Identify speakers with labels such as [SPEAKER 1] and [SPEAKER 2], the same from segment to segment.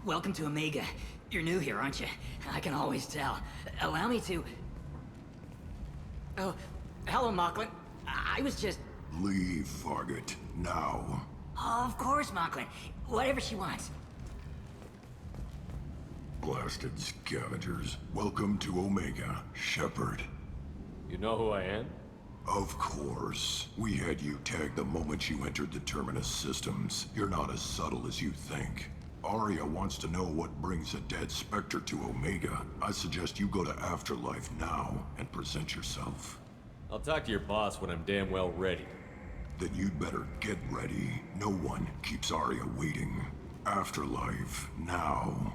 [SPEAKER 1] Welcome to Omega. You're new here, aren't you? I can always tell. Allow me to... Oh, hello, Mocklin. I was just...
[SPEAKER 2] Leave, Fargate. Now.
[SPEAKER 1] Of course, Mocklin. Whatever she wants.
[SPEAKER 2] Blasted scavengers. Welcome to Omega, Shepard.
[SPEAKER 3] You know who I am?
[SPEAKER 2] Of course. We had you tagged the moment you entered the Terminus systems. You're not as subtle as you think. Arya wants to know what brings a dead Spectre to Omega. I suggest you go to Afterlife now and present yourself.
[SPEAKER 3] I'll talk to your boss when I'm damn well ready.
[SPEAKER 2] Then you'd better get ready. No one keeps Arya waiting. Afterlife now.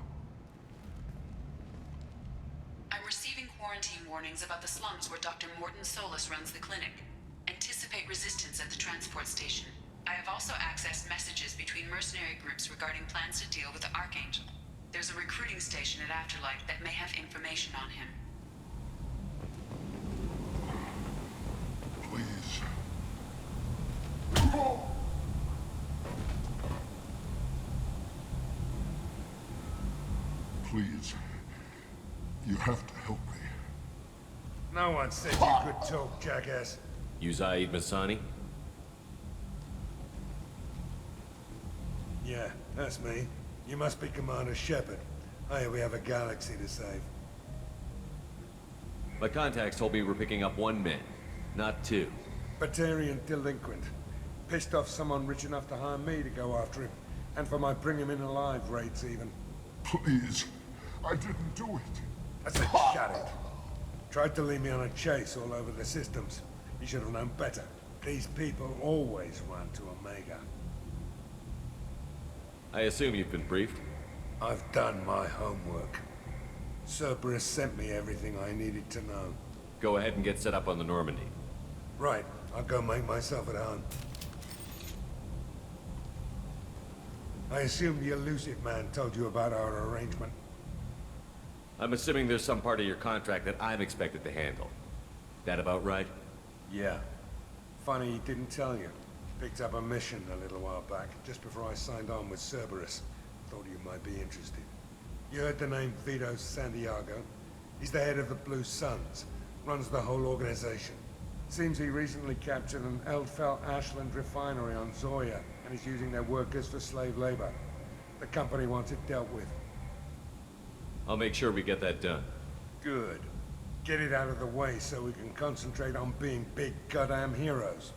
[SPEAKER 4] I'm receiving quarantine warnings about the slums where Dr. Morton Solus runs the clinic. Anticipate resistance at the transport station. I have also accessed messages between mercenary groups regarding plans to deal with the Archangel. There's a recruiting station at Afterlife that may have information on him.
[SPEAKER 2] Please. Please. You have to help me.
[SPEAKER 5] No one said you could talk, jackass.
[SPEAKER 3] You Zaid Masani?
[SPEAKER 5] Yeah, that's me. You must be Commander Shepard. Hey, we have a galaxy to save.
[SPEAKER 3] My contacts told me we're picking up 1 man, not 2.
[SPEAKER 5] Batarian delinquent. Pissed off someone rich enough to hire me to go after him. And for my bring him in alive rates even.
[SPEAKER 2] Please. I didn't do it.
[SPEAKER 5] I said shut it. Tried to lead me on a chase all over the systems. You should have known better. These people always run to Omega.
[SPEAKER 3] I assume you've been briefed?
[SPEAKER 5] I've done my homework. Cerberus sent me everything I needed to know.
[SPEAKER 3] Go ahead and get set up on the Normandy.
[SPEAKER 5] Right, I'll go make myself at home. I assume the elusive man told you about our arrangement.
[SPEAKER 3] I'm assuming there's some part of your contract that I'm expected to handle. That about right?
[SPEAKER 5] Yeah. Funny he didn't tell you. Picked up a mission a little while back, just before I signed on with Cerberus. Thought you might be interested. You heard the name Vito Santiago? He's the head of the Blue Suns. Runs the whole organization. Seems he recently captured an Eldfell Ashland refinery on Zoya, and is using their workers for slave labor. The company wants it dealt with.
[SPEAKER 3] I'll make sure we get that done.
[SPEAKER 5] Good. Get it out of the way so we can concentrate on being big goddamn heroes.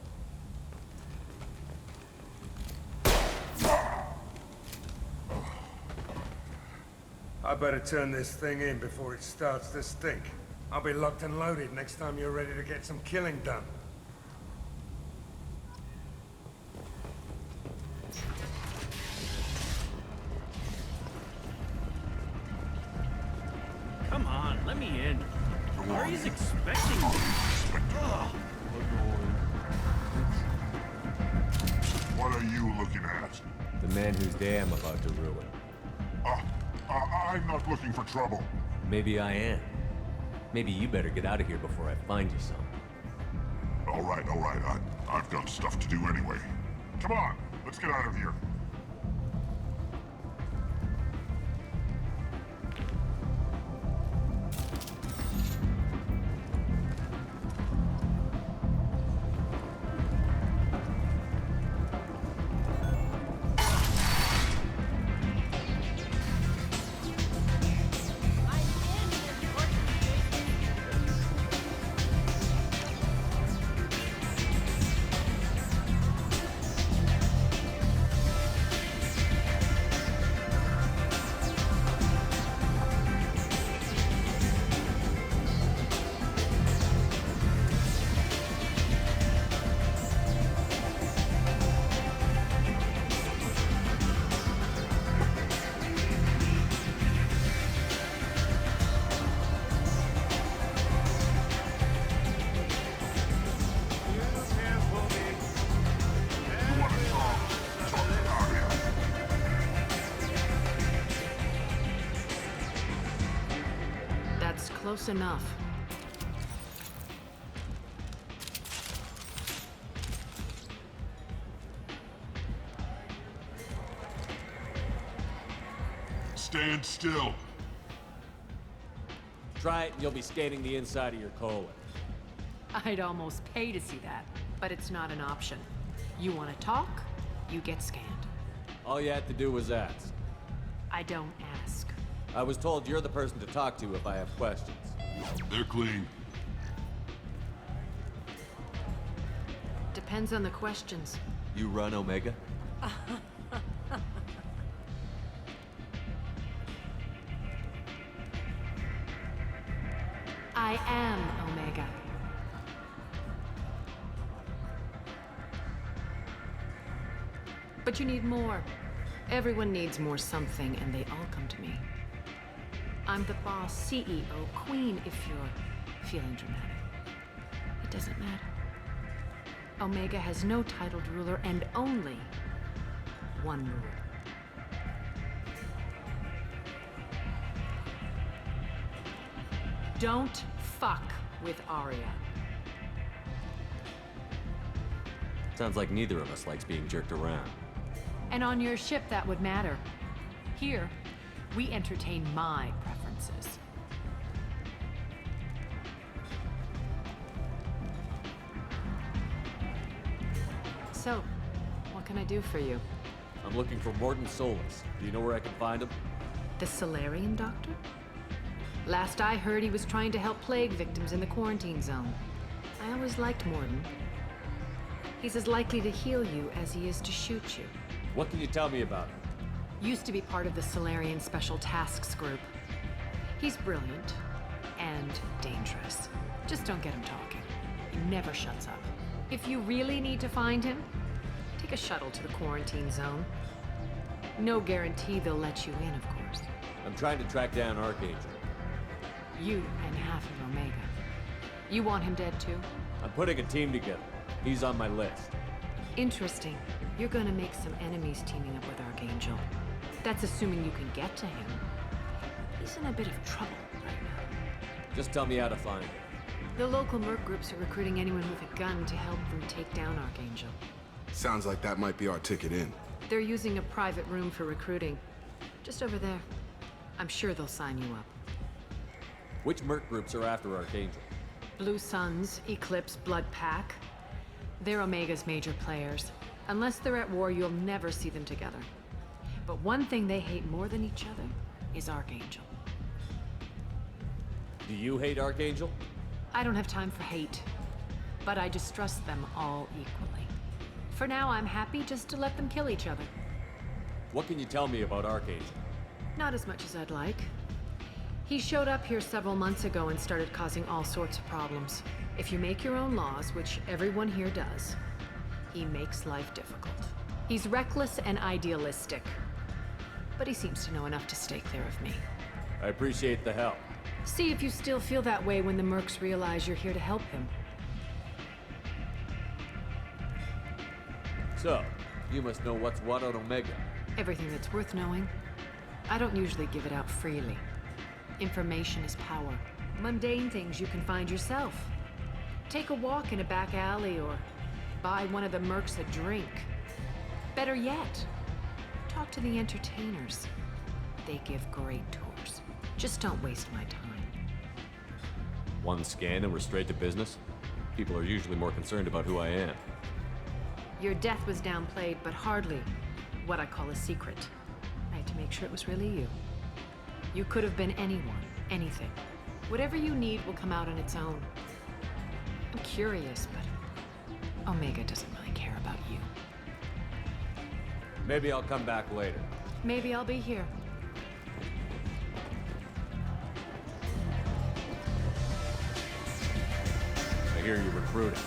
[SPEAKER 5] I better turn this thing in before it starts to stink. I'll be locked and loaded next time you're ready to get some killing done.
[SPEAKER 6] Come on, let me in. Ari's expecting me. Ugh.
[SPEAKER 2] What are you looking at?
[SPEAKER 3] The man whose day I'm about to ruin.
[SPEAKER 2] I'm not looking for trouble.
[SPEAKER 3] Maybe I am. Maybe you better get out of here before I find you some.
[SPEAKER 2] All right. I've got stuff to do anyway. Come on, let's get out of here.
[SPEAKER 7] That's close enough.
[SPEAKER 2] Stand still.
[SPEAKER 3] Try it and you'll be scanning the inside of your colon.
[SPEAKER 7] I'd almost pay to see that, but it's not an option. You want to talk, you get scanned.
[SPEAKER 3] All you had to do was ask.
[SPEAKER 7] I don't ask.
[SPEAKER 3] I was told you're the person to talk to if I have questions.
[SPEAKER 2] They're clean.
[SPEAKER 7] Depends on the questions.
[SPEAKER 3] You run Omega?
[SPEAKER 7] I am Omega. But you need more. Everyone needs more something, and they all come to me. I'm the boss, CEO, queen, if you're feeling dramatic. It doesn't matter. Omega has no titled ruler and only one rule. Don't fuck with Arya.
[SPEAKER 3] Sounds like neither of us likes being jerked around.
[SPEAKER 7] And on your ship, that would matter. Here, we entertain my preferences. So, what can I do for you?
[SPEAKER 3] I'm looking for Morton Solus. Do you know where I can find him?
[SPEAKER 7] The Solarian doctor? Last I heard, he was trying to help plague victims in the quarantine zone. I always liked Morton. He's as likely to heal you as he is to shoot you.
[SPEAKER 3] What can you tell me about him?
[SPEAKER 7] Used to be part of the Solarian Special Tasks Group. He's brilliant and dangerous. Just don't get him talking. He never shuts up. If you really need to find him, take a shuttle to the quarantine zone. No guarantee they'll let you in, of course.
[SPEAKER 3] I'm trying to track down Archangel.
[SPEAKER 7] You and half of Omega. You want him dead too?
[SPEAKER 3] I'm putting a team together. He's on my list.
[SPEAKER 7] Interesting. You're gonna make some enemies teaming up with Archangel. That's assuming you can get to him. He's in a bit of trouble right now.
[SPEAKER 3] Just tell me how to find him.
[SPEAKER 7] The local merc groups are recruiting anyone with a gun to help them take down Archangel.
[SPEAKER 8] Sounds like that might be our ticket in.
[SPEAKER 7] They're using a private room for recruiting. Just over there. I'm sure they'll sign you up.
[SPEAKER 3] Which merc groups are after Archangel?
[SPEAKER 7] Blue Suns, Eclipse, Blood Pack. They're Omega's major players. Unless they're at war, you'll never see them together. But one thing they hate more than each other is Archangel.
[SPEAKER 3] Do you hate Archangel?
[SPEAKER 7] I don't have time for hate, but I distrust them all equally. For now, I'm happy just to let them kill each other.
[SPEAKER 3] What can you tell me about Archangel?
[SPEAKER 7] Not as much as I'd like. He showed up here several months ago and started causing all sorts of problems. If you make your own laws, which everyone here does, he makes life difficult. He's reckless and idealistic, but he seems to know enough to stay clear of me.
[SPEAKER 3] I appreciate the help.
[SPEAKER 7] See if you still feel that way when the mercs realize you're here to help him.
[SPEAKER 3] So, you must know what's what on Omega.
[SPEAKER 7] Everything that's worth knowing. I don't usually give it out freely. Information is power. Mundane things you can find yourself. Take a walk in a back alley or buy one of the mercs a drink. Better yet, talk to the entertainers. They give great tours. Just don't waste my time.
[SPEAKER 3] One scan and we're straight to business? People are usually more concerned about who I am.
[SPEAKER 7] Your death was downplayed, but hardly what I call a secret. I had to make sure it was really you. You could have been anyone, anything. Whatever you need will come out on its own. I'm curious, but Omega doesn't really care about you.
[SPEAKER 3] Maybe I'll come back later.
[SPEAKER 7] Maybe I'll be here.
[SPEAKER 3] I hear you're recruiting.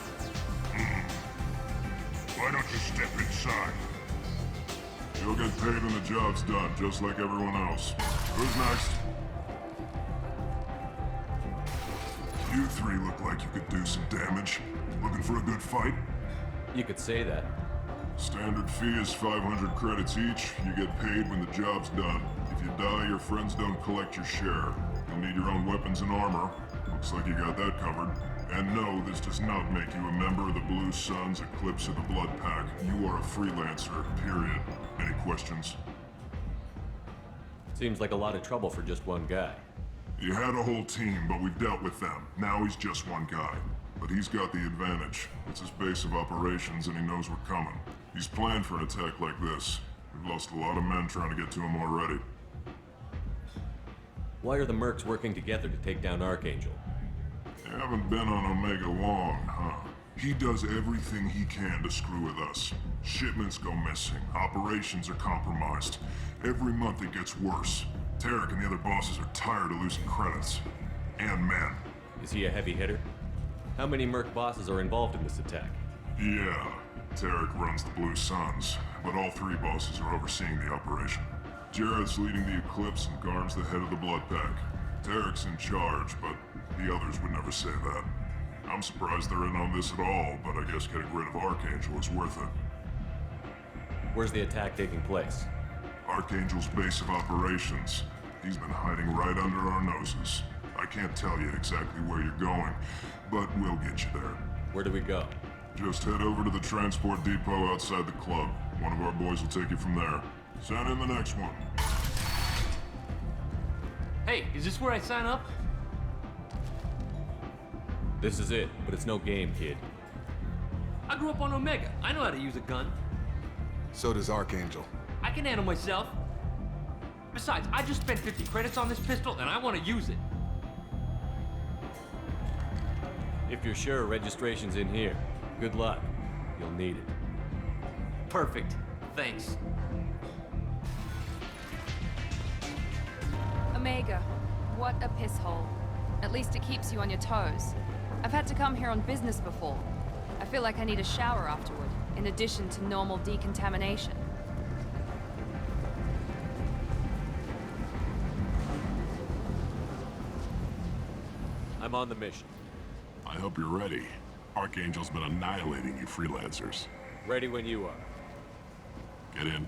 [SPEAKER 2] Why don't you step inside? You'll get paid when the job's done, just like everyone else. Who's next? You three look like you could do some damage. Looking for a good fight?
[SPEAKER 3] You could say that.
[SPEAKER 2] Standard fee is 500 credits each. You get paid when the job's done. If you die, your friends don't collect your share. You'll need your own weapons and armor. Looks like you got that covered. And no, this does not make you a member of the Blue Suns, Eclipse, or the Blood Pack. You are a freelancer, period. Any questions?
[SPEAKER 3] Seems like a lot of trouble for just one guy.
[SPEAKER 9] You had a whole team, but we've dealt with them. Now he's just one guy. But he's got the advantage. It's his base of operations and he knows we're coming. He's planned for an attack like this. We've lost a lot of men trying to get to him already.
[SPEAKER 3] Why are the mercs working together to take down Archangel?
[SPEAKER 9] You haven't been on Omega long, huh? He does everything he can to screw with us. Shipments go missing, operations are compromised. Every month it gets worse. Tarek and the other bosses are tired of losing credits. And men.
[SPEAKER 3] Is he a heavy hitter? How many merc bosses are involved in this attack?
[SPEAKER 9] Yeah, Tarek runs the Blue Suns, but all three bosses are overseeing the operation. Jarrett's leading the Eclipse and Garm's the head of the Blood Pack. Tarek's in charge, but the others would never say that. I'm surprised they're in on this at all, but I guess getting rid of Archangel is worth it.
[SPEAKER 3] Where's the attack taking place?
[SPEAKER 9] Archangel's base of operations. He's been hiding right under our noses. I can't tell you exactly where you're going, but we'll get you there.
[SPEAKER 3] Where do we go?
[SPEAKER 9] Just head over to the transport depot outside the club. One of our boys will take you from there. Send in the next one.
[SPEAKER 6] Hey, is this where I sign up?
[SPEAKER 3] This is it, but it's no game, kid.
[SPEAKER 6] I grew up on Omega. I know how to use a gun.
[SPEAKER 8] So does Archangel.
[SPEAKER 6] I can handle myself. Besides, I just spent 50 credits on this pistol and I want to use it.
[SPEAKER 3] If you're sure, registration's in here. Good luck. You'll need it.
[SPEAKER 6] Perfect. Thanks.
[SPEAKER 10] Omega, what a piss hole. At least it keeps you on your toes. I've had to come here on business before. I feel like I need a shower afterward, in addition to normal decontamination.
[SPEAKER 3] I'm on the mission.
[SPEAKER 9] I hope you're ready. Archangel's been annihilating you freelancers.
[SPEAKER 3] Ready when you are.
[SPEAKER 9] Get in.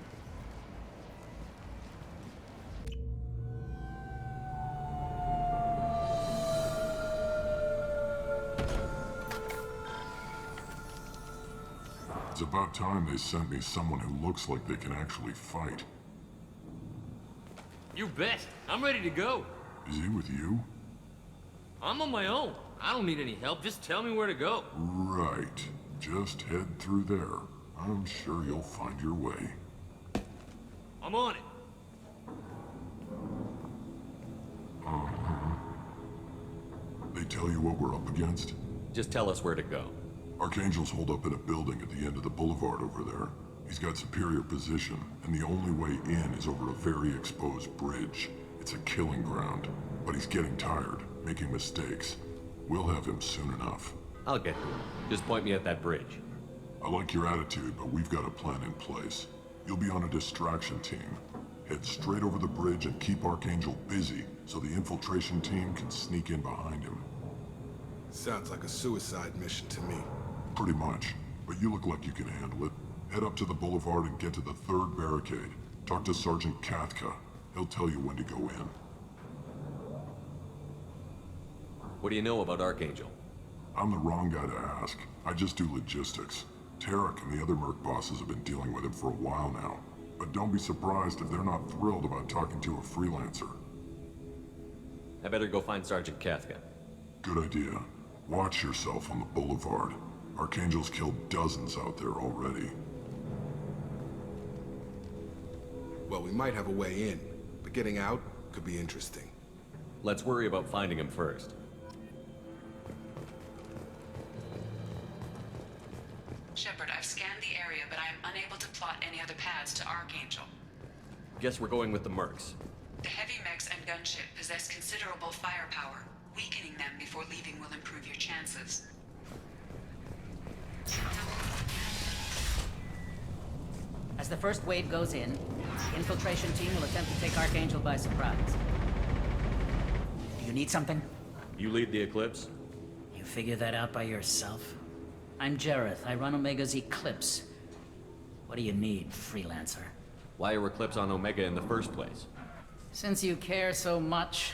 [SPEAKER 9] It's about time they sent me someone who looks like they can actually fight.
[SPEAKER 6] You bet. I'm ready to go.
[SPEAKER 9] Is he with you?
[SPEAKER 6] I'm on my own. I don't need any help. Just tell me where to go.
[SPEAKER 9] Right. Just head through there. I'm sure you'll find your way.
[SPEAKER 6] I'm on it.
[SPEAKER 9] They tell you what we're up against?
[SPEAKER 3] Just tell us where to go.
[SPEAKER 9] Archangel's holed up in a building at the end of the boulevard over there. He's got superior position, and the only way in is over a very exposed bridge. It's a killing ground, but he's getting tired, making mistakes. We'll have him soon enough.
[SPEAKER 3] I'll get to him. Just point me at that bridge.
[SPEAKER 9] I like your attitude, but we've got a plan in place. You'll be on a distraction team. Head straight over the bridge and keep Archangel busy so the infiltration team can sneak in behind him.
[SPEAKER 8] Sounds like a suicide mission to me.
[SPEAKER 9] Pretty much, but you look like you can handle it. Head up to the boulevard and get to the third barricade. Talk to Sergeant Kathka. He'll tell you when to go in.
[SPEAKER 3] What do you know about Archangel?
[SPEAKER 9] I'm the wrong guy to ask. I just do logistics. Tarek and the other merc bosses have been dealing with him for a while now. But don't be surprised if they're not thrilled about talking to a freelancer.
[SPEAKER 3] I better go find Sergeant Kathka.
[SPEAKER 9] Good idea. Watch yourself on the boulevard. Archangel's killed dozens out there already.
[SPEAKER 8] Well, we might have a way in, but getting out could be interesting.
[SPEAKER 3] Let's worry about finding him first.
[SPEAKER 4] Shepard, I've scanned the area, but I am unable to plot any other paths to Archangel.
[SPEAKER 3] Guess we're going with the mercs.
[SPEAKER 4] The heavy mechs and gunship possess considerable firepower. Weakening them before leaving will improve your chances.
[SPEAKER 1] As the first wave goes in, the infiltration team will attempt to take Archangel by surprise. Do you need something?
[SPEAKER 3] You lead the Eclipse?
[SPEAKER 1] You figure that out by yourself? I'm Jareth. I run Omega's Eclipse. What do you need, freelancer?
[SPEAKER 3] Why are Eclipse on Omega in the first place?
[SPEAKER 1] Since you care so much,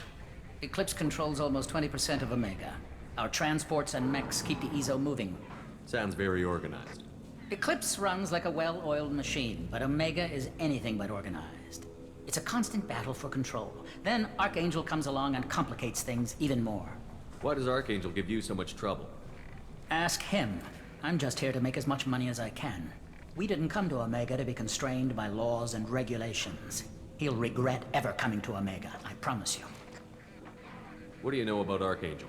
[SPEAKER 1] Eclipse controls almost 20% of Omega. Our transports and mechs keep the EZO moving.
[SPEAKER 3] Sounds very organized.
[SPEAKER 1] Eclipse runs like a well-oiled machine, but Omega is anything but organized. It's a constant battle for control. Then Archangel comes along and complicates things even more.
[SPEAKER 3] Why does Archangel give you so much trouble?
[SPEAKER 1] Ask him. I'm just here to make as much money as I can. We didn't come to Omega to be constrained by laws and regulations. He'll regret ever coming to Omega, I promise you.
[SPEAKER 3] What do you know about Archangel?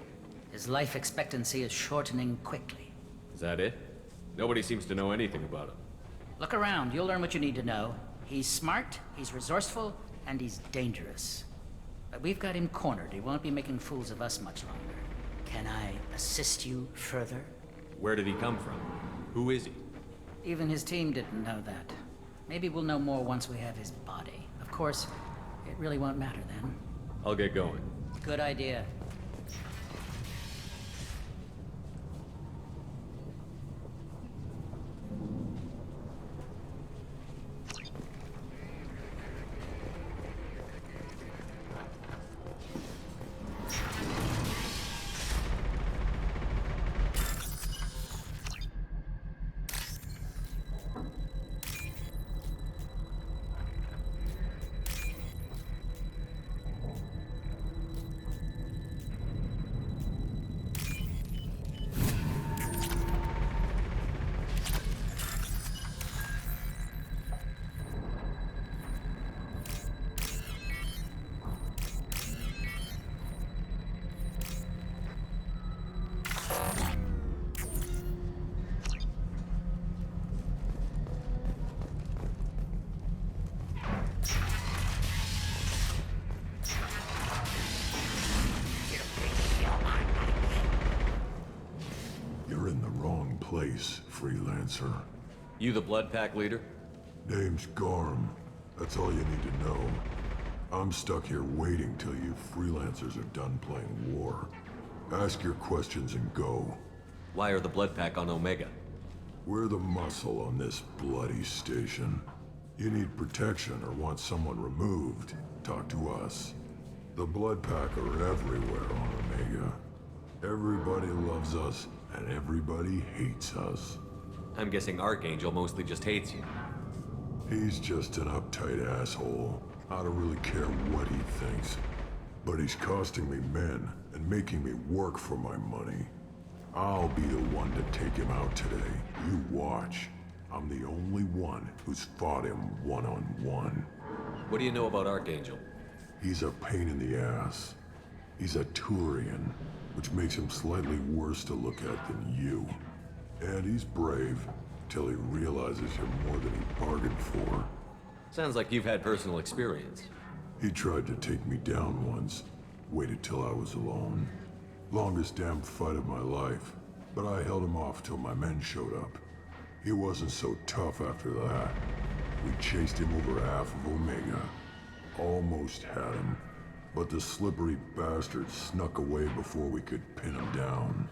[SPEAKER 1] His life expectancy is shortening quickly.
[SPEAKER 3] Is that it? Nobody seems to know anything about him.
[SPEAKER 1] Look around, you'll learn what you need to know. He's smart, he's resourceful, and he's dangerous. But we've got him cornered. He won't be making fools of us much longer. Can I assist you further?
[SPEAKER 3] Where did he come from? Who is he?
[SPEAKER 1] Even his team didn't know that. Maybe we'll know more once we have his body. Of course, it really won't matter then.
[SPEAKER 3] I'll get going.
[SPEAKER 1] Good idea.
[SPEAKER 2] You're in the wrong place, freelancer.
[SPEAKER 3] You the Blood Pack leader?
[SPEAKER 2] Name's Garm. That's all you need to know. I'm stuck here waiting till you freelancers are done playing war. Ask your questions and go.
[SPEAKER 3] Why are the Blood Pack on Omega?
[SPEAKER 2] We're the muscle on this bloody station. You need protection or want someone removed, talk to us. The Blood Pack are everywhere on Omega. Everybody loves us, and everybody hates us.
[SPEAKER 3] I'm guessing Archangel mostly just hates you.
[SPEAKER 2] He's just an uptight asshole. I don't really care what he thinks. But he's costing me men and making me work for my money. I'll be the one to take him out today. You watch. I'm the only one who's fought him one-on-one.
[SPEAKER 3] What do you know about Archangel?
[SPEAKER 2] He's a pain in the ass. He's a Turian, which makes him slightly worse to look at than you. And he's brave, till he realizes you're more than he bargained for.
[SPEAKER 3] Sounds like you've had personal experience.
[SPEAKER 2] He tried to take me down once. Waited till I was alone. Longest damn fight of my life. But I held him off till my men showed up. He wasn't so tough after that. We chased him over half of Omega. Almost had him. But the slippery bastard snuck away before we could pin him down.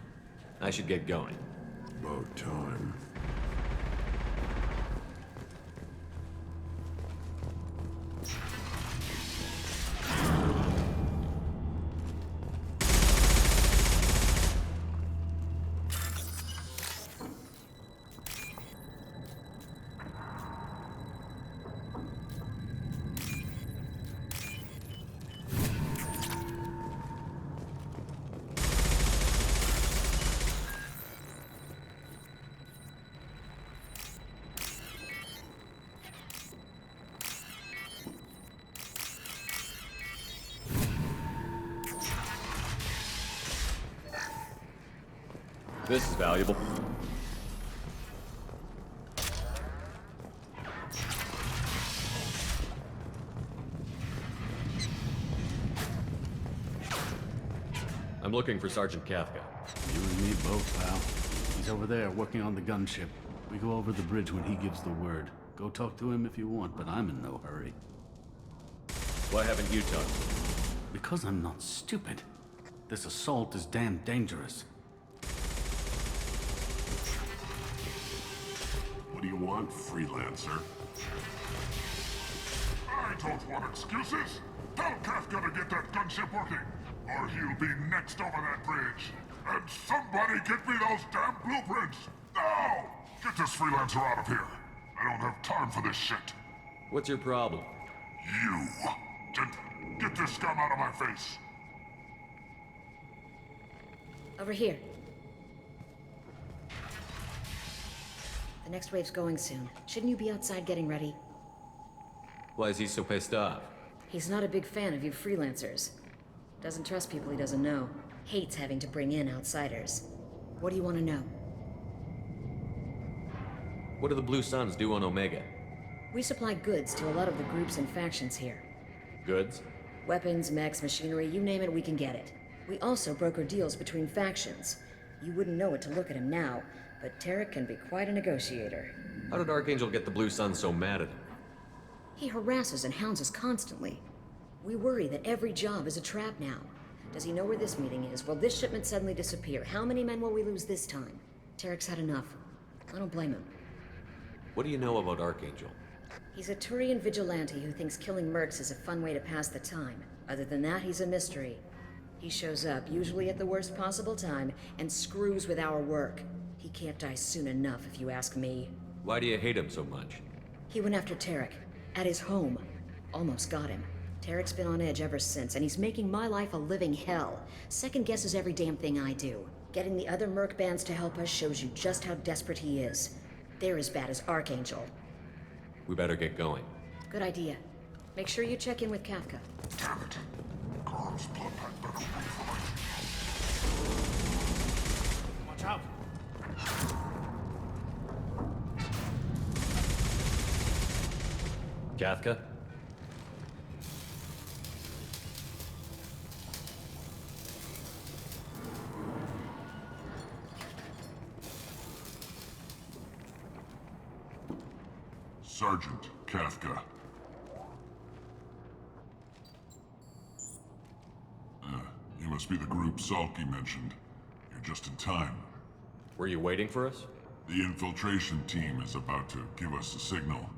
[SPEAKER 3] I should get going.
[SPEAKER 2] About time.
[SPEAKER 3] This is valuable. I'm looking for Sergeant Kafka.
[SPEAKER 11] You and me both, pal. He's over there working on the gunship. We go over the bridge when he gives the word. Go talk to him if you want, but I'm in no hurry.
[SPEAKER 3] Why haven't you talked to him?
[SPEAKER 11] Because I'm not stupid. This assault is damn dangerous.
[SPEAKER 9] What do you want, freelancer? I don't want excuses. Tell Kafka to get that gunship working, or he'll be next over that bridge. And somebody get me those damn blueprints! Now! Get this freelancer out of here. I don't have time for this shit.
[SPEAKER 3] What's your problem?
[SPEAKER 9] You! Get this scum out of my face!
[SPEAKER 12] Over here. The next wave's going soon. Shouldn't you be outside getting ready?
[SPEAKER 3] Why is he so pissed off?
[SPEAKER 12] He's not a big fan of you freelancers. Doesn't trust people he doesn't know. Hates having to bring in outsiders. What do you want to know?
[SPEAKER 3] What do the Blue Suns do on Omega?
[SPEAKER 12] We supply goods to a lot of the groups and factions here.
[SPEAKER 3] Goods?
[SPEAKER 12] Weapons, mechs, machinery, you name it, we can get it. We also broker deals between factions. You wouldn't know it to look at him now, but Tarek can be quite a negotiator.
[SPEAKER 3] How did Archangel get the Blue Suns so mad at him?
[SPEAKER 12] He harasses and hounds us constantly. We worry that every job is a trap now. Does he know where this meeting is? Will this shipment suddenly disappear? How many men will we lose this time? Tarek's had enough. I don't blame him.
[SPEAKER 3] What do you know about Archangel?
[SPEAKER 12] He's a Turian vigilante who thinks killing mercs is a fun way to pass the time. Other than that, he's a mystery. He shows up, usually at the worst possible time, and screws with our work. He can't die soon enough, if you ask me.
[SPEAKER 3] Why do you hate him so much?
[SPEAKER 12] He went after Tarek. At his home. Almost got him. Tarek's been on edge ever since, and he's making my life a living hell. Second guesses every damn thing I do. Getting the other merc bands to help us shows you just how desperate he is. They're as bad as Archangel.
[SPEAKER 3] We better get going.
[SPEAKER 12] Good idea. Make sure you check in with Kafka.
[SPEAKER 9] Damn it. Garm's blood pack better be for my...
[SPEAKER 11] Watch out!
[SPEAKER 3] Kafka?
[SPEAKER 9] Sergeant Kafka. You must be the group Salky mentioned. You're just in time.
[SPEAKER 3] Were you waiting for us?
[SPEAKER 9] The infiltration team is about to give us a signal.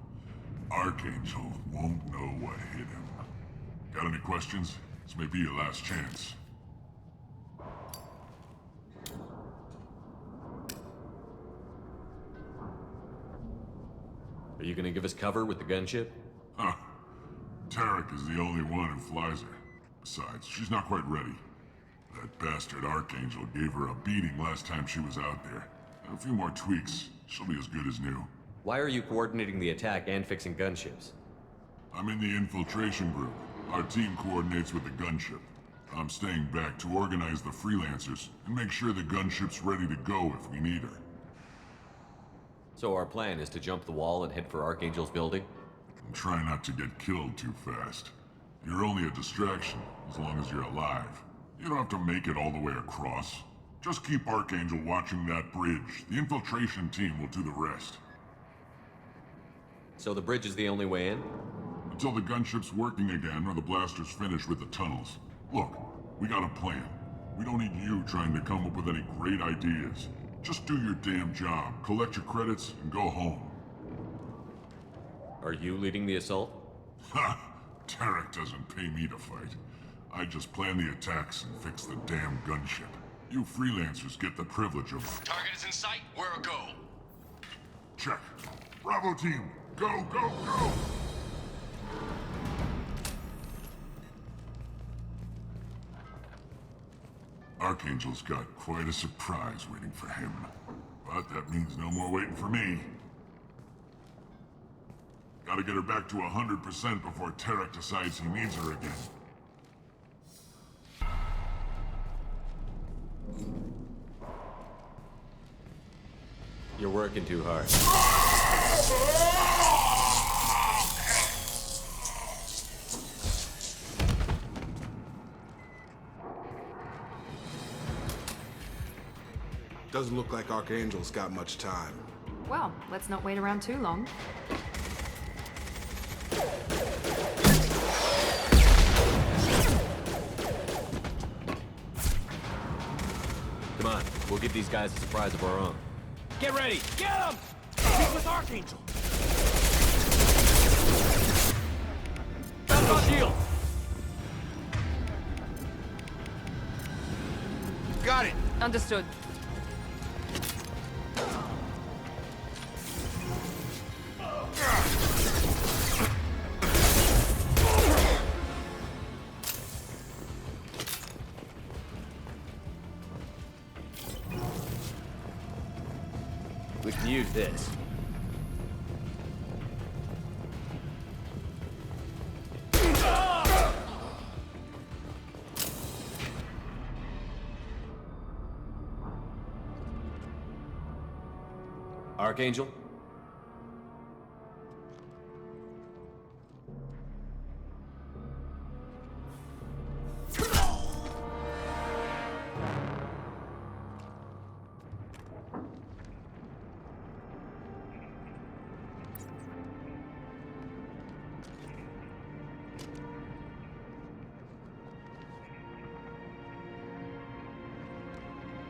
[SPEAKER 9] Archangel won't know what hit him. Got any questions? This may be your last chance.
[SPEAKER 3] Are you gonna give us cover with the gunship?
[SPEAKER 9] Huh. Tarek is the only one who flies her. Besides, she's not quite ready. That bastard Archangel gave her a beating last time she was out there. A few more tweaks, she'll be as good as new.
[SPEAKER 3] Why are you coordinating the attack and fixing gunships?
[SPEAKER 9] I'm in the infiltration group. Our team coordinates with the gunship. I'm staying back to organize the freelancers and make sure the gunship's ready to go if we need her.
[SPEAKER 3] So our plan is to jump the wall and head for Archangel's building?
[SPEAKER 9] And try not to get killed too fast. You're only a distraction, as long as you're alive. You don't have to make it all the way across. Just keep Archangel watching that bridge. The infiltration team will do the rest.
[SPEAKER 3] So the bridge is the only way in?
[SPEAKER 9] Until the gunship's working again or the blasters finish with the tunnels. Look, we got a plan. We don't need you trying to come up with any great ideas. Just do your damn job, collect your credits, and go home.
[SPEAKER 3] Are you leading the assault?
[SPEAKER 9] Ha! Tarek doesn't pay me to fight. I just plan the attacks and fix the damn gunship. You freelancers get the privilege of...
[SPEAKER 13] Target is in sight. Where a go?
[SPEAKER 9] Check. Bravo team, go, go, go! Archangel's got quite a surprise waiting for him. But that means no more waiting for me. Gotta get her back to 100% before Tarek decides he needs her again.
[SPEAKER 3] You're working too hard.
[SPEAKER 8] Doesn't look like Archangel's got much time.
[SPEAKER 10] Well, let's not wait around too long.
[SPEAKER 3] Come on, we'll give these guys a surprise of our own.
[SPEAKER 6] Get ready! Get him! He's with Archangel! Bounce on shield!
[SPEAKER 13] Got it!
[SPEAKER 10] Understood.
[SPEAKER 3] can use this. Archangel?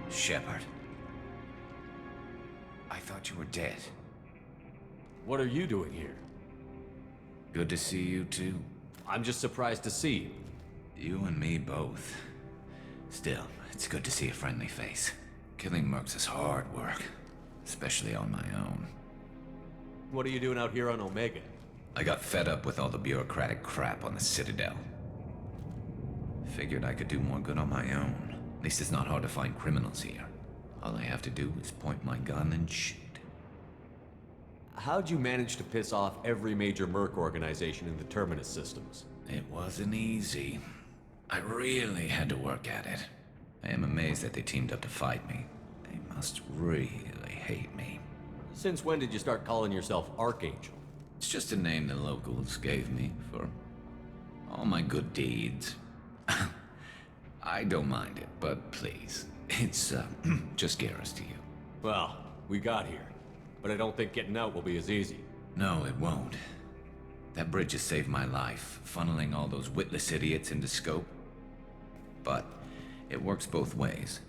[SPEAKER 14] Shepard. I thought you were dead.
[SPEAKER 3] What are you doing here?
[SPEAKER 14] Good to see you too.
[SPEAKER 3] I'm just surprised to see you.
[SPEAKER 14] You and me both. Still, it's good to see a friendly face. Killing mercs is hard work, especially on my own.
[SPEAKER 3] What are you doing out here on Omega?
[SPEAKER 14] I got fed up with all the bureaucratic crap on the Citadel. Figured I could do more good on my own. At least it's not hard to find criminals here. All I have to do is point my gun and shoot.
[SPEAKER 3] How'd you manage to piss off every major merc organization in the Terminus systems?
[SPEAKER 14] It wasn't easy. I really had to work at it. I am amazed that they teamed up to fight me. They must really hate me.
[SPEAKER 3] Since when did you start calling yourself Archangel?
[SPEAKER 14] It's just a name the locals gave me for all my good deeds. I don't mind it, but please, it's just Garrus to you.
[SPEAKER 3] Well, we got here, but I don't think getting out will be as easy.
[SPEAKER 14] No, it won't. That bridge has saved my life, funneling all those witless idiots into scope. But it works both ways.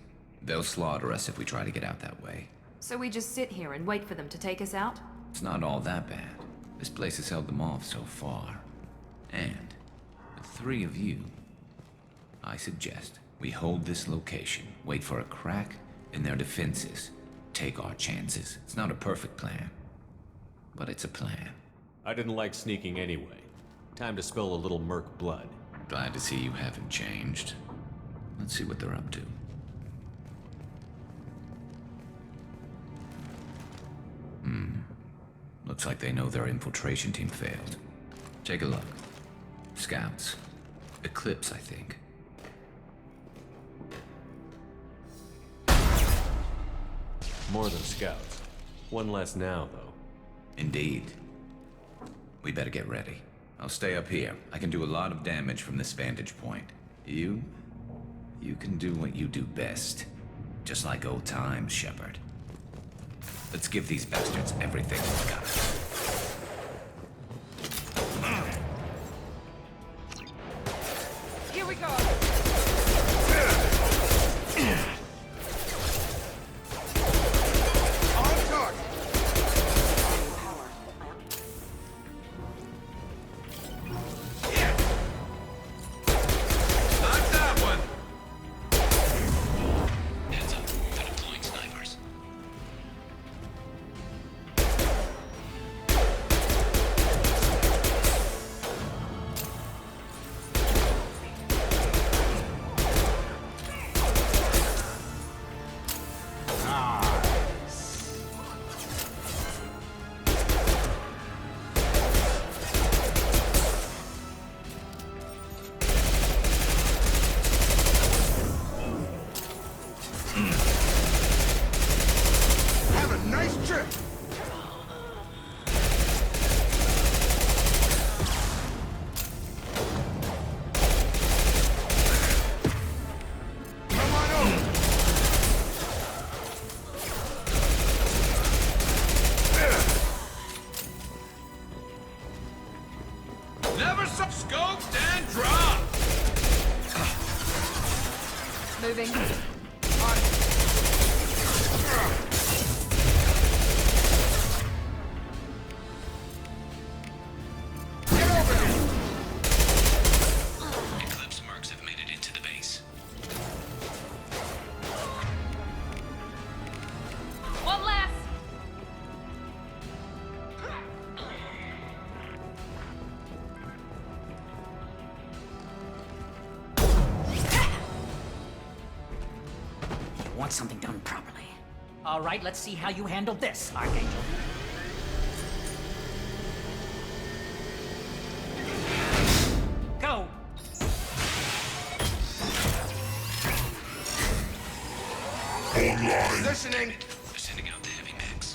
[SPEAKER 14] They'll slaughter us if we try to get out that way.
[SPEAKER 7] So we just sit here and wait for them to take us out?
[SPEAKER 14] It's not all that bad. This place has held them off so far. And with 3 of you, I suggest we hold this location, wait for a crack in their defenses, take our chances. It's not a perfect plan, but it's a plan.
[SPEAKER 3] I didn't like sneaking anyway. Time to spill a little merc blood.
[SPEAKER 14] Glad to see you haven't changed. Let's see what they're up to. Looks like they know their infiltration team failed. Take a look. Scouts. Eclipse, I think.
[SPEAKER 3] More than scouts. One less now, though.
[SPEAKER 14] Indeed. We better get ready. I'll stay up here. I can do a lot of damage from this vantage point. You can do what you do best. Just like old times, Shepard. Let's give these bastards everything we've got.
[SPEAKER 10] Here we go!
[SPEAKER 13] On target! Knock that one!
[SPEAKER 14] Heads up, they're deploying snipers.
[SPEAKER 13] Have a nice trip! Come on over! Never scoped and dropped!
[SPEAKER 10] Moving.
[SPEAKER 13] Get over here!
[SPEAKER 14] Eclipse mercs have made it into the base.
[SPEAKER 10] One less!
[SPEAKER 1] You want something done properly. All right, let's see how you handle this, Archangel. Go!
[SPEAKER 13] Listening.
[SPEAKER 14] Sending out the heavy mix.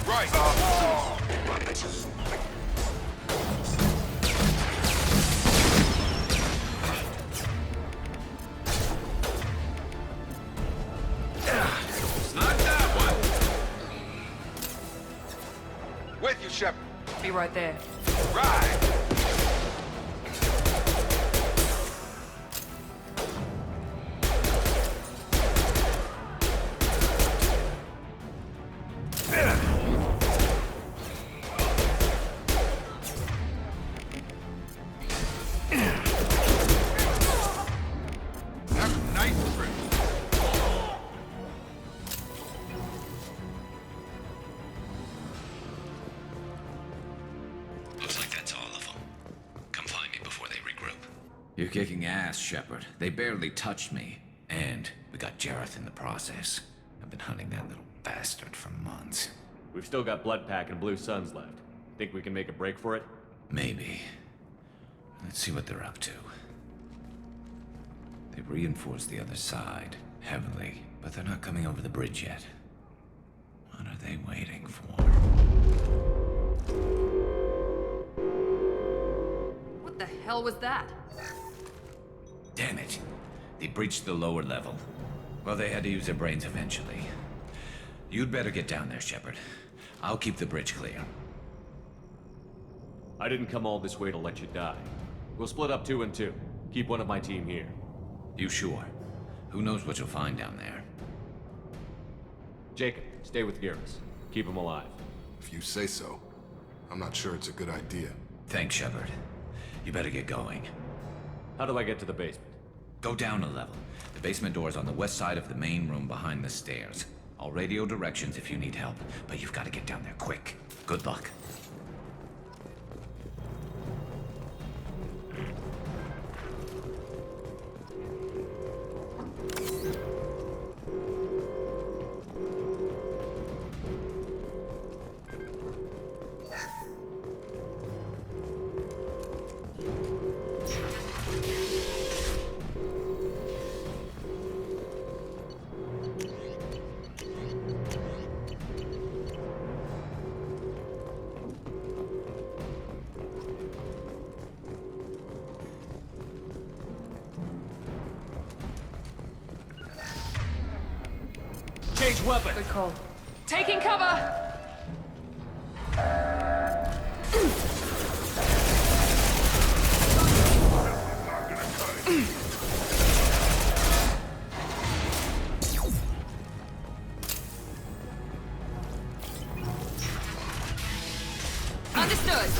[SPEAKER 13] Right. Not that one. With you, Shepard.
[SPEAKER 10] Be right there.
[SPEAKER 13] Right. Have a nice trip.
[SPEAKER 14] Looks like that's all of them. Come find me before they regroup. You're kicking ass, Shepard. They barely touched me. And we got Jareth in the process. I've been hunting that little bastard for months.
[SPEAKER 3] We've still got Bloodpack and Blue Suns left. Think we can make a break for it?
[SPEAKER 14] Maybe. Let's see what they're up to. They've reinforced the other side, heavily, but they're not coming over the bridge yet. What are they waiting for?
[SPEAKER 10] What the hell was that?
[SPEAKER 14] Damn it. They breached the lower level. Well, they had to use their brains eventually. You'd better get down there, Shepard. I'll keep the bridge clear.
[SPEAKER 3] I didn't come all this way to let you die. We'll split up 2 and 2. Keep one of my team here.
[SPEAKER 14] You sure? Who knows what you'll find down there?
[SPEAKER 3] Jacob, stay with Garrus. Keep him alive.
[SPEAKER 8] If you say so. I'm not sure it's a good idea.
[SPEAKER 14] Thanks, Shepard. You better get going.
[SPEAKER 3] How do I get to the basement?
[SPEAKER 14] Go down a level. The basement door's on the west side of the main room behind the stairs. I'll radio directions if you need help, but you've got to get down there quick. Good luck.
[SPEAKER 13] Change weapon.
[SPEAKER 10] Good call. Taking cover! Understood.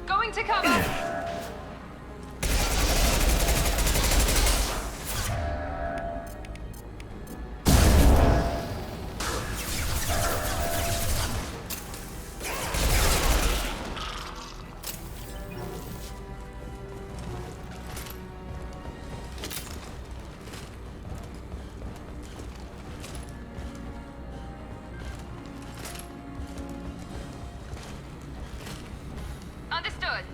[SPEAKER 10] Going to cover! Understood.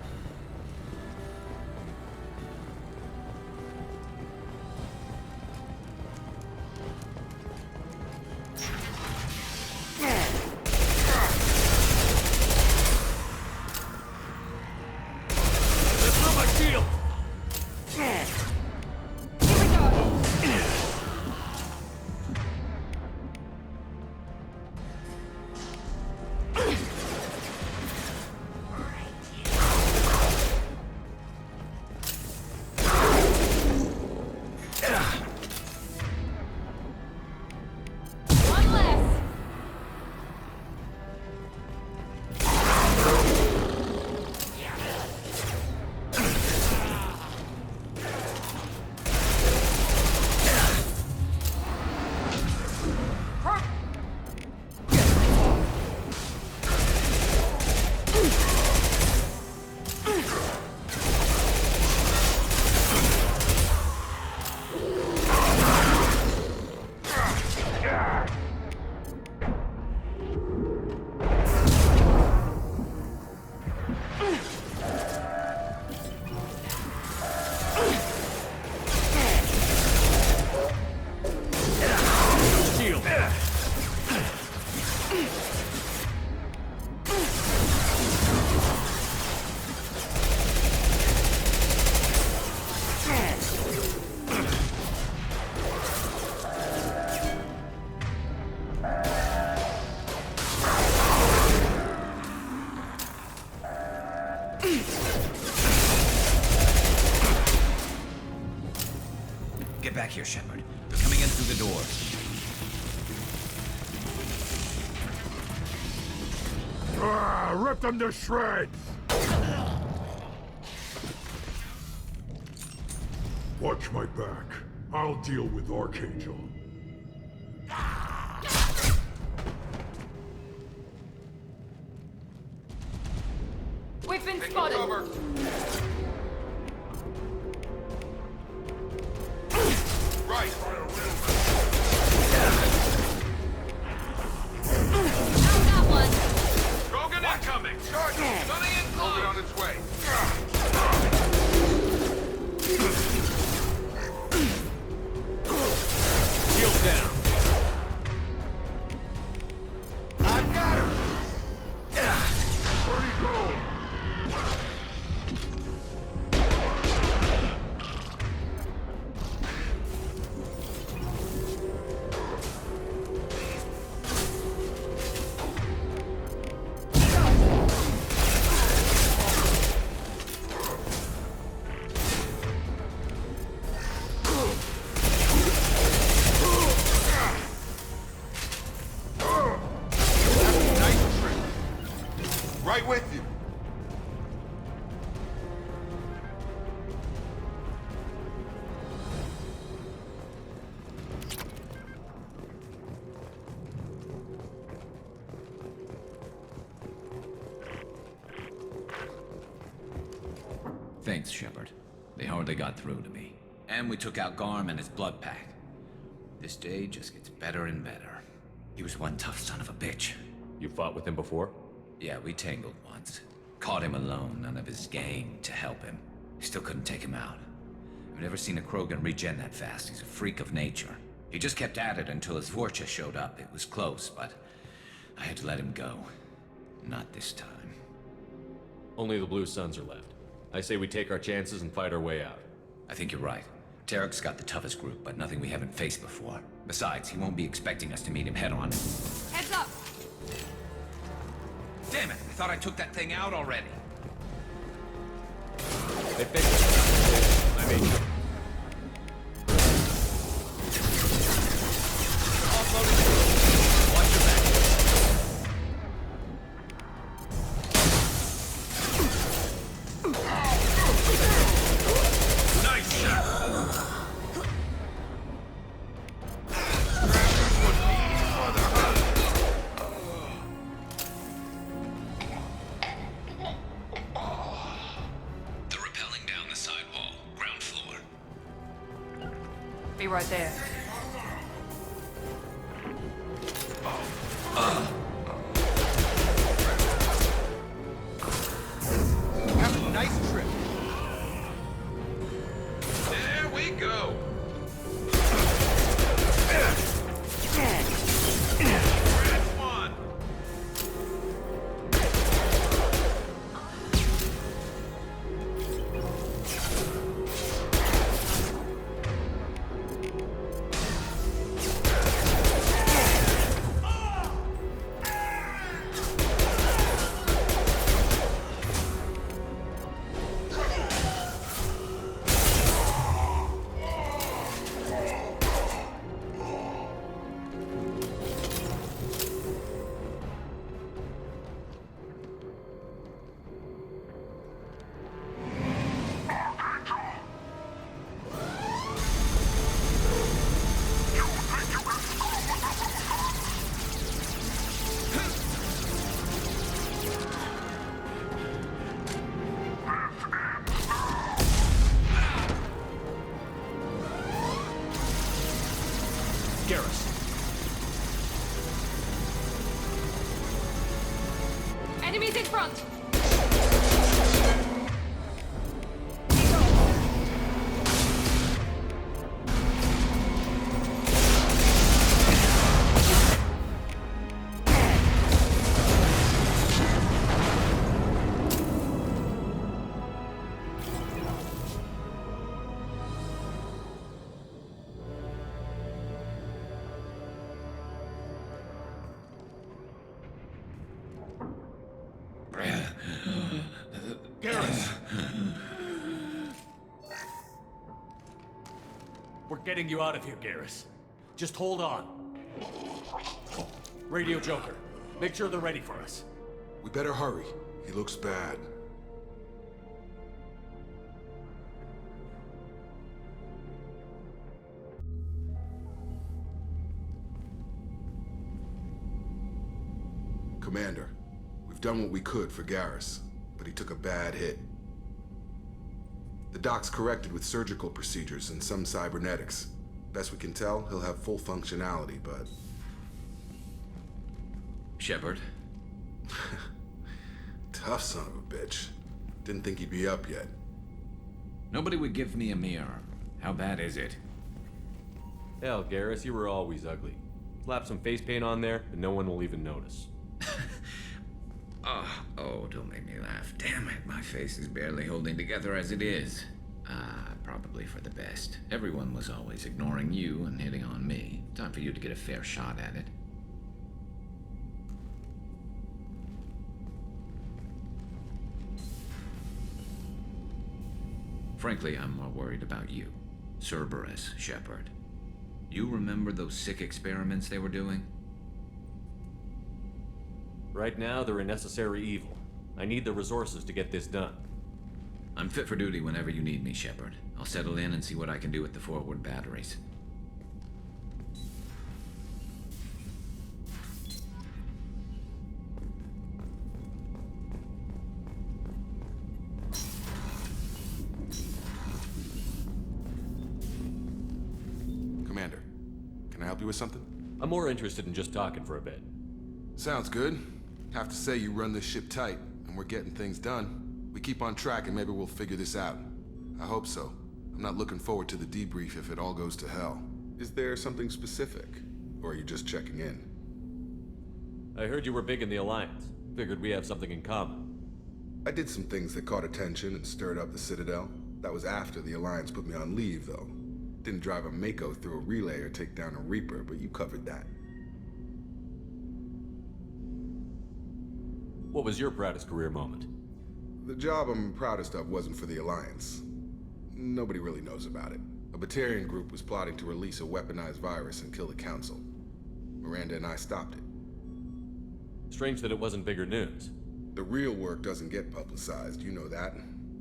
[SPEAKER 14] Get back here, Shepard. They're coming in through the door.
[SPEAKER 9] Rip them to shreds! Watch my back. I'll deal with Archangel.
[SPEAKER 10] We've been spotted!
[SPEAKER 13] Right!
[SPEAKER 10] Found that one!
[SPEAKER 13] Krogan incoming! Charge! Gunning in close! Krogan on its way! Shield down! I got him!
[SPEAKER 9] Where'd he go?
[SPEAKER 13] Nice trick! Right with you!
[SPEAKER 14] Thanks, Shepard. They hardly got through to me. And we took out Garm and his blood pack. This day just gets better and better. He was one tough son of a bitch.
[SPEAKER 3] You fought with him before?
[SPEAKER 14] Yeah, we tangled once. Caught him alone, none of his gang to help him. Still couldn't take him out. I've never seen a Krogan regen that fast. He's a freak of nature. He just kept at it until his Vorcha showed up. It was close, but I had to let him go. Not this time.
[SPEAKER 3] Only the Blue Suns are left. I say we take our chances and fight our way out.
[SPEAKER 14] I think you're right. Tarek's got the toughest group, but nothing we haven't faced before. Besides, he won't be expecting us to meet him head-on.
[SPEAKER 10] Heads up!
[SPEAKER 14] Damn it! I thought I took that thing out already.
[SPEAKER 3] They fixed it. I mean... Offloading. Watch your back. Nice shot!
[SPEAKER 14] They're rappelling down the sidewall, ground floor.
[SPEAKER 10] Be right there.
[SPEAKER 13] Have a nice trip! There we go! That's one!
[SPEAKER 3] Garrus.
[SPEAKER 10] Enemies in front!
[SPEAKER 6] getting you out of here, Garrus. Just hold on. Radio Joker, make sure they're ready for us.
[SPEAKER 8] We better hurry. He looks bad. Commander, we've done what we could for Garrus, but he took a bad hit. The doc's corrected with surgical procedures and some cybernetics. Best we can tell, he'll have full functionality, but...
[SPEAKER 14] Shepard?
[SPEAKER 8] Tough son of a bitch. Didn't think he'd be up yet.
[SPEAKER 14] Nobody would give me a mirror. How bad is it?
[SPEAKER 3] Hell, Garrus, you were always ugly. Slap some face paint on there, and no one will even notice.
[SPEAKER 14] Oh, don't make me laugh. Damn it, my face is barely holding together as it is. Probably for the best. Everyone was always ignoring you and hitting on me. Time for you to get a fair shot at it. Frankly, I'm more worried about you. Cerberus, Shepard. You remember those sick experiments they were doing?
[SPEAKER 3] Right now, they're a necessary evil. I need the resources to get this done.
[SPEAKER 14] I'm fit for duty whenever you need me, Shepard. I'll settle in and see what I can do with the forward batteries.
[SPEAKER 8] Commander, can I help you with something?
[SPEAKER 3] I'm more interested in just talking for a bit.
[SPEAKER 8] Sounds good. Have to say you run this ship tight, and we're getting things done. We keep on track and maybe we'll figure this out. I hope so. I'm not looking forward to the debrief if it all goes to hell. Is there something specific? Or are you just checking in?
[SPEAKER 3] I heard you were big in the Alliance. Figured we have something in common.
[SPEAKER 8] I did some things that caught attention and stirred up the Citadel. That was after the Alliance put me on leave, though. Didn't drive a Mako through a relay or take down a Reaper, but you covered that.
[SPEAKER 3] What was your proudest career moment?
[SPEAKER 8] The job I'm proudest of wasn't for the Alliance. Nobody really knows about it. A Batarian group was plotting to release a weaponized virus and kill the Council. Miranda and I stopped it.
[SPEAKER 3] Strange that it wasn't bigger news.
[SPEAKER 8] The real work doesn't get publicized, you know that.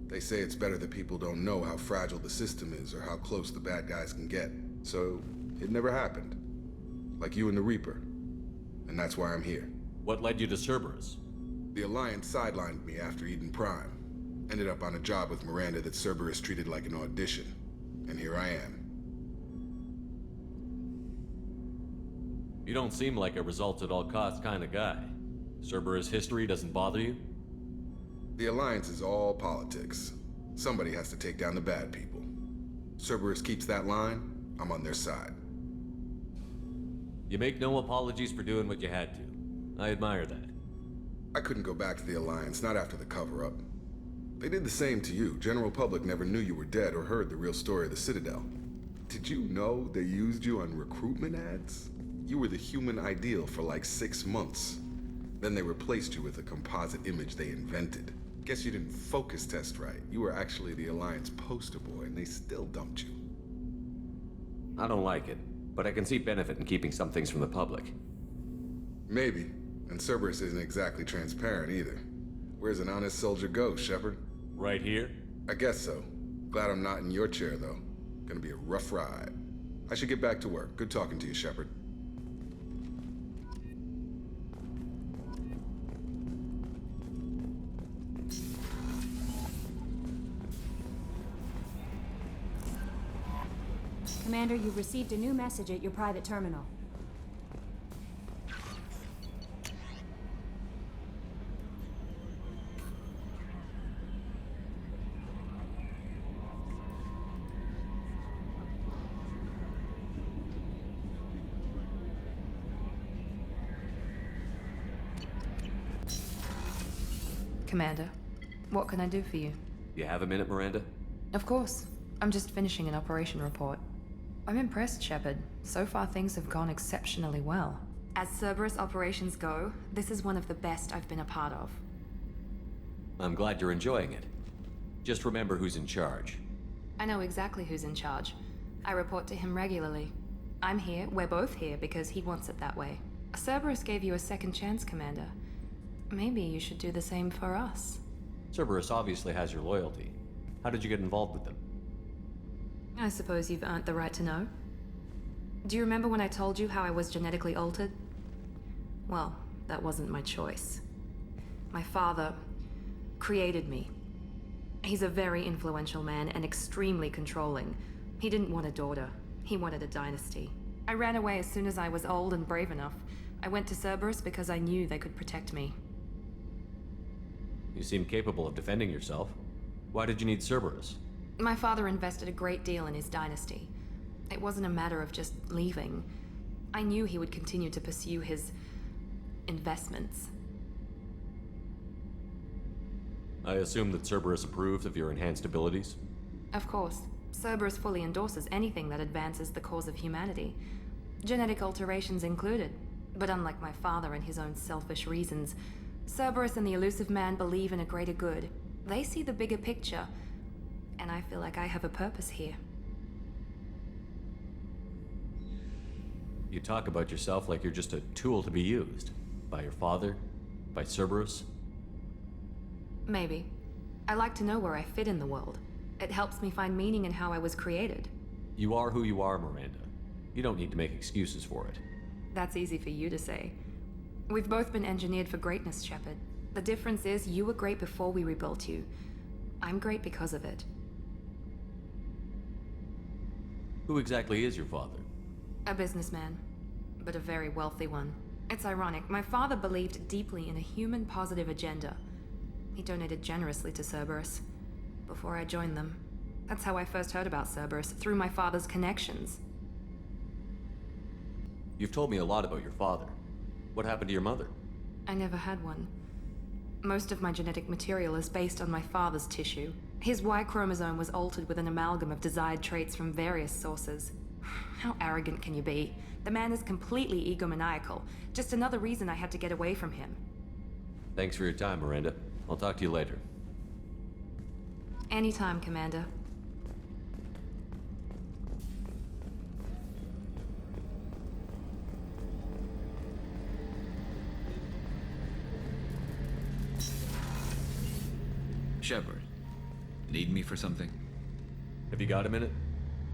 [SPEAKER 8] They say it's better that people don't know how fragile the system is or how close the bad guys can get. So, it never happened. Like you and the Reaper. And that's why I'm here.
[SPEAKER 3] What led you to Cerberus?
[SPEAKER 8] The Alliance sidelined me after Eden Prime. Ended up on a job with Miranda that Cerberus treated like an audition. And here I am.
[SPEAKER 3] You don't seem like a results-at-all-costs kind of guy. Cerberus history doesn't bother you?
[SPEAKER 8] The Alliance is all politics. Somebody has to take down the bad people. Cerberus keeps that line, I'm on their side.
[SPEAKER 3] You make no apologies for doing what you had to. I admire that.
[SPEAKER 8] I couldn't go back to the Alliance, not after the cover-up. They did the same to you. General public never knew you were dead or heard the real story of the Citadel. Did you know they used you on recruitment ads? You were the human ideal for like 6 months. Then they replaced you with a composite image they invented. Guess you didn't focus test right. You were actually the Alliance poster boy, and they still dumped you.
[SPEAKER 3] I don't like it, but I can see benefit in keeping some things from the public.
[SPEAKER 8] Maybe. And Cerberus isn't exactly transparent either. Where's an honest soldier go, Shepard?
[SPEAKER 3] Right here?
[SPEAKER 8] I guess so. Glad I'm not in your chair, though. Gonna be a rough ride. I should get back to work. Good talking to you, Shepard.
[SPEAKER 15] Commander, you've received a new message at your private terminal.
[SPEAKER 10] Commander, what can I do for you?
[SPEAKER 3] You have a minute, Miranda?
[SPEAKER 10] Of course. I'm just finishing an operation report. I'm impressed, Shepard. So far, things have gone exceptionally well. As Cerberus operations go, this is one of the best I've been a part of.
[SPEAKER 3] I'm glad you're enjoying it. Just remember who's in charge.
[SPEAKER 10] I know exactly who's in charge. I report to him regularly. I'm here, we're both here, because he wants it that way. Cerberus gave you a second chance, Commander. Maybe you should do the same for us.
[SPEAKER 3] Cerberus obviously has your loyalty. How did you get involved with them?
[SPEAKER 10] I suppose you've earned the right to know. Do you remember when I told you how I was genetically altered? Well, that wasn't my choice. My father created me. He's a very influential man and extremely controlling. He didn't want a daughter. He wanted a dynasty. I ran away as soon as I was old and brave enough. I went to Cerberus because I knew they could protect me.
[SPEAKER 3] You seem capable of defending yourself. Why did you need Cerberus?
[SPEAKER 10] My father invested a great deal in his dynasty. It wasn't a matter of just leaving. I knew he would continue to pursue his investments.
[SPEAKER 3] I assume that Cerberus approves of your enhanced abilities?
[SPEAKER 10] Of course. Cerberus fully endorses anything that advances the cause of humanity. Genetic alterations included. But unlike my father and his own selfish reasons, Cerberus and the Elusive Man believe in a greater good. They see the bigger picture, and I feel like I have a purpose here.
[SPEAKER 3] You talk about yourself like you're just a tool to be used. By your father? By Cerberus?
[SPEAKER 10] Maybe. I like to know where I fit in the world. It helps me find meaning in how I was created.
[SPEAKER 3] You are who you are, Miranda. You don't need to make excuses for it.
[SPEAKER 10] That's easy for you to say. We've both been engineered for greatness, Shepard. The difference is you were great before we rebuilt you. I'm great because of it.
[SPEAKER 3] Who exactly is your father?
[SPEAKER 10] A businessman, but a very wealthy one. It's ironic. My father believed deeply in a human-positive agenda. He donated generously to Cerberus before I joined them. That's how I first heard about Cerberus, through my father's connections.
[SPEAKER 3] You've told me a lot about your father. What happened to your mother?
[SPEAKER 10] I never had one. Most of my genetic material is based on my father's tissue. His Y chromosome was altered with an amalgam of desired traits from various sources. How arrogant can you be? The man is completely egomaniacal. Just another reason I had to get away from him.
[SPEAKER 3] Thanks for your time, Miranda. I'll talk to you later.
[SPEAKER 10] Anytime, Commander.
[SPEAKER 14] Shepard, need me for something?
[SPEAKER 3] Have you got a minute?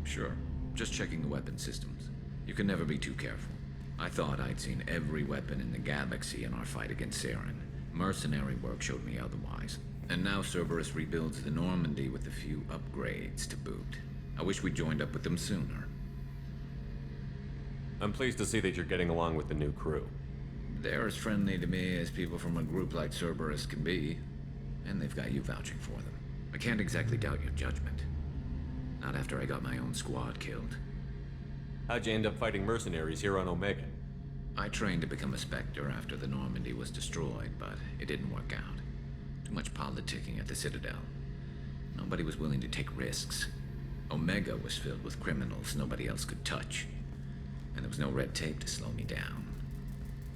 [SPEAKER 14] Sure. Just checking the weapon systems. You can never be too careful. I thought I'd seen every weapon in the galaxy in our fight against Saren. Mercenary work showed me otherwise. And now Cerberus rebuilds the Normandy with a few upgrades to boot. I wish we'd joined up with them sooner.
[SPEAKER 3] I'm pleased to see that you're getting along with the new crew.
[SPEAKER 14] They're as friendly to me as people from a group like Cerberus can be. And they've got you vouching for them. I can't exactly doubt your judgment. Not after I got my own squad killed.
[SPEAKER 3] How'd you end up fighting mercenaries here on Omega?
[SPEAKER 14] I trained to become a Spectre after the Normandy was destroyed, but it didn't work out. Too much politicking at the Citadel. Nobody was willing to take risks. Omega was filled with criminals nobody else could touch. And there was no red tape to slow me down.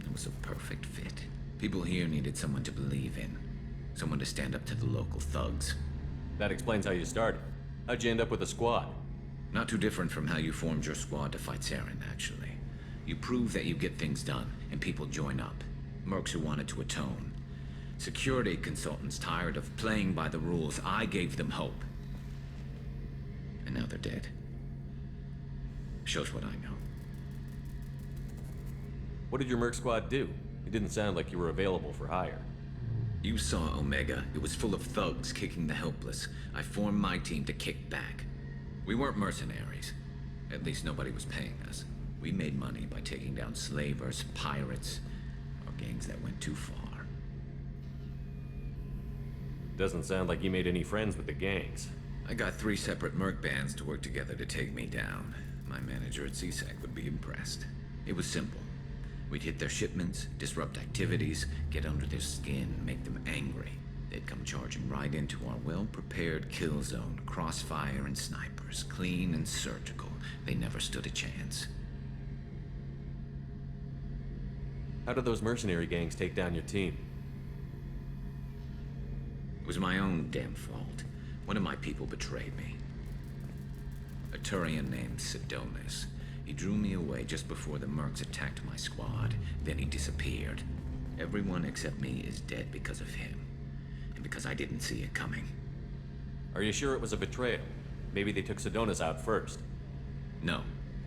[SPEAKER 14] It was a perfect fit. People here needed someone to believe in. Someone to stand up to the local thugs.
[SPEAKER 3] That explains how you started. How'd you end up with a squad?
[SPEAKER 14] Not too different from how you formed your squad to fight Saren, actually. You prove that you get things done, and people join up. Mercs who wanted to atone. Security consultants tired of playing by the rules. I gave them hope. And now they're dead. Shows what I know.
[SPEAKER 3] What did your Merc squad do? It didn't sound like you were available for hire.
[SPEAKER 14] You saw Omega. It was full of thugs kicking the helpless. I formed my team to kick back. We weren't mercenaries. At least nobody was paying us. We made money by taking down slavers, pirates, or gangs that went too far.
[SPEAKER 3] Doesn't sound like you made any friends with the gangs.
[SPEAKER 14] I got 3 separate merc bands to work together to take me down. My manager at CSEC would be impressed. It was simple. We'd hit their shipments, disrupt activities, get under their skin, make them angry. They'd come charging right into our well-prepared kill zone, crossfire and snipers, clean and surgical. They never stood a chance.
[SPEAKER 3] How did those mercenary gangs take down your team?
[SPEAKER 14] It was my own damn fault. One of my people betrayed me. A Turian named Sidonis. He drew me away just before the Mercs attacked my squad. Then he disappeared. Everyone except me is dead because of him. And because I didn't see it coming.
[SPEAKER 3] Are you sure it was a betrayal? Maybe they took Sidonis out first.
[SPEAKER 14] No.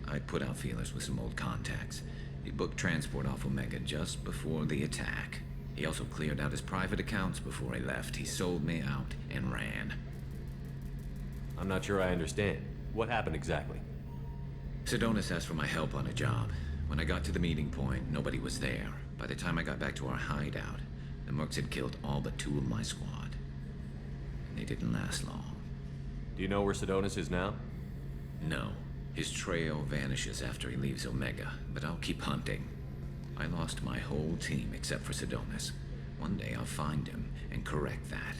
[SPEAKER 14] I put out feelers with some old contacts. He booked transport off Omega just before the attack. He also cleared out his private accounts before he left. He sold me out and ran.
[SPEAKER 3] I'm not sure I understand. What happened exactly?
[SPEAKER 14] Sidonis asked for my help on a job. When I got to the meeting point, nobody was there. By the time I got back to our hideout, the Mercs had killed all but 2 of my squad. And they didn't last long.
[SPEAKER 3] Do you know where Sidonis is now?
[SPEAKER 14] No. His trail vanishes after he leaves Omega, but I'll keep hunting. I lost my whole team except for Sidonis. One day I'll find him and correct that.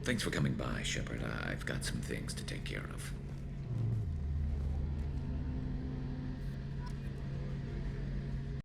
[SPEAKER 14] Thanks for coming by, Shepard. I've got some things to take care of.